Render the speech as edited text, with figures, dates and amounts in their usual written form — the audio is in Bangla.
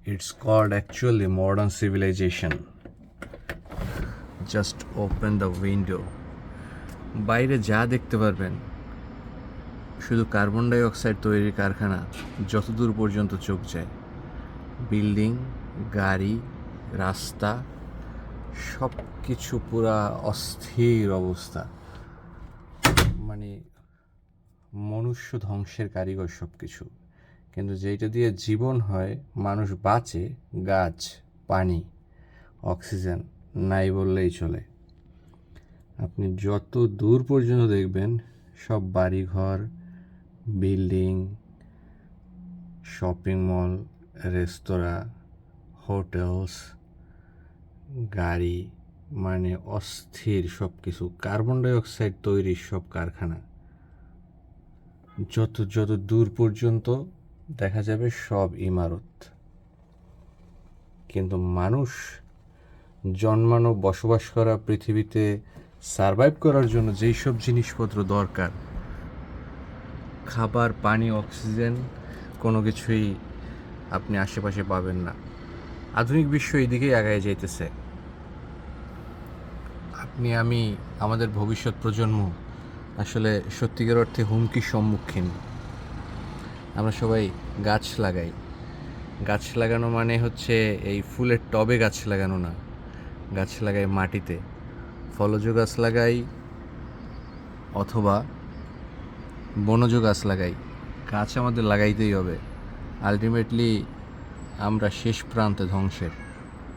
It's called actually modern civilization. Just open the window. বাইরে যা দেখতে পারবেন শুধু কার্বন ডাই অক্সাইড তৈরির কারখানা যতদূর পর্যন্ত চোখ যায়। বিল্ডিং, গাড়ি, রাস্তা, সব কিছু পুরা অস্থির অবস্থা। মানে মনুষ্য ধ্বংসের কারিগর সব কিছু। কিন্তু যেটা দিয়ে জীবন হয়, মানুষ বাঁচে, গাছ, পানি, অক্সিজেন নাই বললেই চলে। আপনি যত দূর পর্যন্ত দেখবেন সব বাড়িঘর, বিল্ডিং, শপিং মল, রেস্তোরাঁ, হোটেলস, গাড়ি, মানে অস্থির সব কিছু। কার্বন ডাই অক্সাইড তৈরির সব কারখানা। যত যত দূর পর্যন্ত দেখা যাবে সব ইমারত। কিন্তু মানুষ জন্মানো, বসবাস করা, পৃথিবীতে সারভাইভ করার জন্য যেই সব জিনিসপত্র দরকার, খাবার, পানি, অক্সিজেন, কোনো কিছুই আপনি আশেপাশে পাবেন না। আধুনিক বিশ্ব এই দিকেই আগায় যাইতেছে। আপনি, আমি, আমাদের ভবিষ্যৎ প্রজন্ম আসলে সত্যিকার অর্থে হুমকির সম্মুখীন। আমরা সবাই গাছ লাগাই। গাছ লাগানো মানে হচ্ছে এই ফুলের টবে গাছ লাগানো না, গাছ লাগাই মাটিতে। ফলজ গাছ লাগাই অথবা বনজ গাছ লাগাই। গাছ আমাদের লাগাইতেই হবে। আলটিমেটলি আমরা শেষ প্রান্তে ধ্বংসের।